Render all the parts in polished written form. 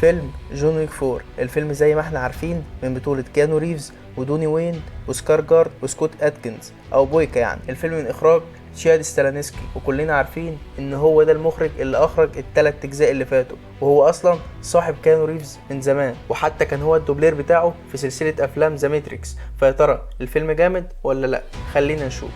فيلم جون ويك 4. الفيلم زي ما احنا عارفين من بطولة كيانو ريفز ودوني وين وسكار جارد وسكوت اتكنز او بويكا. يعني الفيلم من اخراج تشاد ستالانسكي، وكلنا عارفين ان هو ده المخرج اللي اخرج الثلاث اجزاء اللي فاتوا، وهو اصلا صاحب كيانو ريفز من زمان، وحتى كان هو الدوبلير بتاعه في سلسلة افلام ذا ماتريكس. فيا ترى الفيلم جامد ولا لا؟ خلينا نشوف.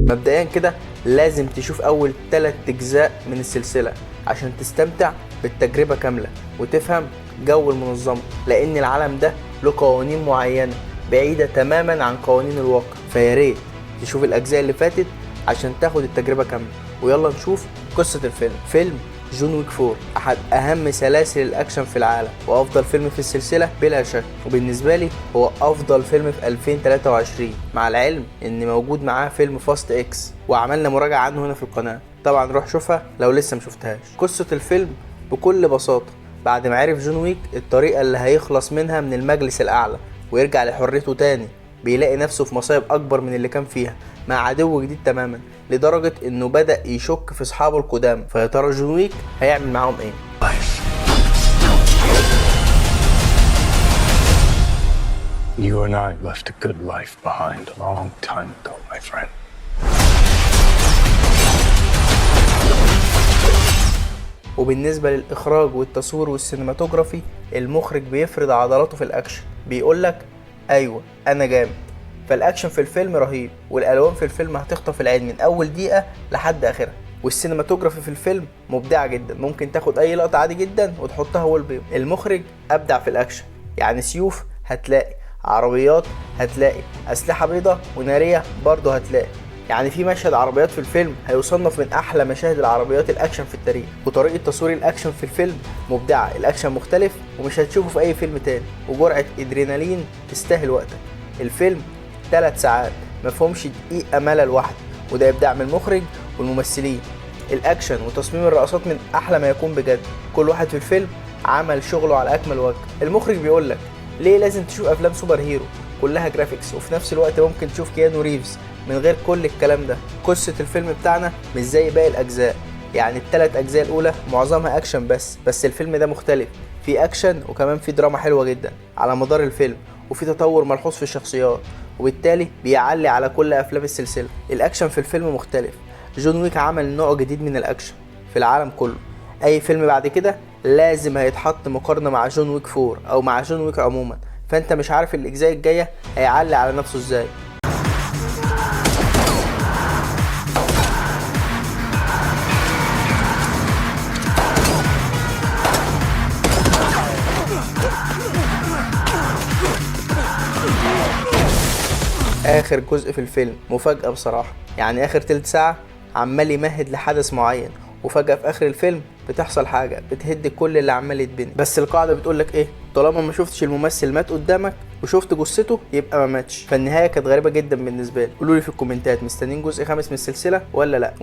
مبدئيا كده لازم تشوف اول 3 اجزاء من السلسلة عشان تستمتع بالتجربة كاملة وتفهم جو المنظمة، لان العالم ده له قوانين معينة بعيدة تماما عن قوانين الواقع. فياريت تشوف الاجزاء اللي فاتت عشان تاخد التجربة كاملة. ويلا نشوف قصة الفيلم. فيلم جون ويك 4 احد اهم سلاسل الاكشن في العالم، وافضل فيلم في السلسله بلا شك، وبالنسبه لي هو افضل فيلم في 2023، مع العلم ان موجود معاه فيلم فاست اكس وعملنا مراجعه عنه هنا في القناه. طبعا روح شوفها لو لسه مشوفتهاش. قصه الفيلم بكل بساطه، بعد ما عرف جون ويك الطريقه اللي هيخلص منها من المجلس الاعلى ويرجع لحريته تاني، بيلاقي نفسه في مصايب اكبر من اللي كان فيها مع عدو جديد تماما، لدرجة انه بدأ يشك في اصحابه القدام. فيا ترى جون ويك هيعمل معاهم ايه؟ You and I left a good life behind a long time ago, my friend. وبالنسبة للإخراج والتصوير والسينماتوجرافي، المخرج بيفرض عضلاته في الأكشن، بيقولك أيوة أنا جامد. فالأكشن في الفيلم رهيب، والألوان في الفيلم هتخطف العين من أول دقيقة لحد آخرها، والسينماتوجرافي في الفيلم مبدعة جدا، ممكن تاخد أي لقطة عادي جدا وتحطها وول بيب. المخرج أبدع في الأكشن، يعني سيوف هتلاقي، عربيات هتلاقي، أسلحة بيضة ونارية برضه هتلاقي. يعني في مشهد عربيات في الفيلم هيصنف من احلى مشاهد العربيات الاكشن في التاريخ. وطريقه تصوير الاكشن في الفيلم مبدعه، الاكشن مختلف ومش هتشوفه في اي فيلم تاني، وجرعه ادرينالين تستاهل وقتك. الفيلم 3 ساعات مفهومش دقيقه ملل واحده، وده ابداع من المخرج والممثلين. الاكشن وتصميم الرقصات من احلى ما يكون بجد، كل واحد في الفيلم عمل شغله على اكمل وجه. المخرج بيقولك ليه لازم تشوف افلام سوبر هيرو كلها جرافيكس، وفي نفس الوقت ممكن تشوف كيانو ريفز من غير كل الكلام ده. قصة الفيلم بتاعنا مش زي باقي الأجزاء، يعني ال3 أجزاء الأولى معظمها أكشن بس الفيلم ده مختلف، في أكشن وكمان في دراما حلوة جدا على مدار الفيلم، وفي تطور ملحوظ في الشخصيات، وبالتالي بيعلي على كل أفلام السلسلة. الأكشن في الفيلم مختلف، جون ويك عمل نوع جديد من الأكشن في العالم كله. أي فيلم بعد كده لازم هيتحط مقارنة مع جون ويك 4 أو مع جون ويك عموما، فأنت مش عارف الأجزاء الجاية هيعلي على نفسه إزاي. اخر جزء في الفيلم مفاجأة بصراحة، يعني اخر تلت ساعة عمال يمهد لحدث معين، وفجأة في اخر الفيلم بتحصل حاجة بتهد كل اللي عمال يتبني. بس القاعدة بتقولك ايه؟ طالما ما شفتش الممثل مات قدامك وشفت جثته يبقى ما ماتش. فالنهاية كانت غريبة جدا بالنسبة لي. قولولي في الكومنتات مستنيين جزء 5 من السلسلة ولا لا؟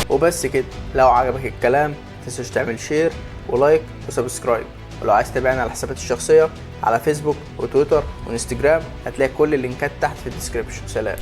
وبس كده، لو عجبك الكلام متنساش تعمل شير ولايك وسبسكرايب، ولو عايز تتابعني على حساباتي الشخصية على فيسبوك وتويتر وانستجرام هتلاقي كل اللينكات تحت في الديسكريبشن. سلام.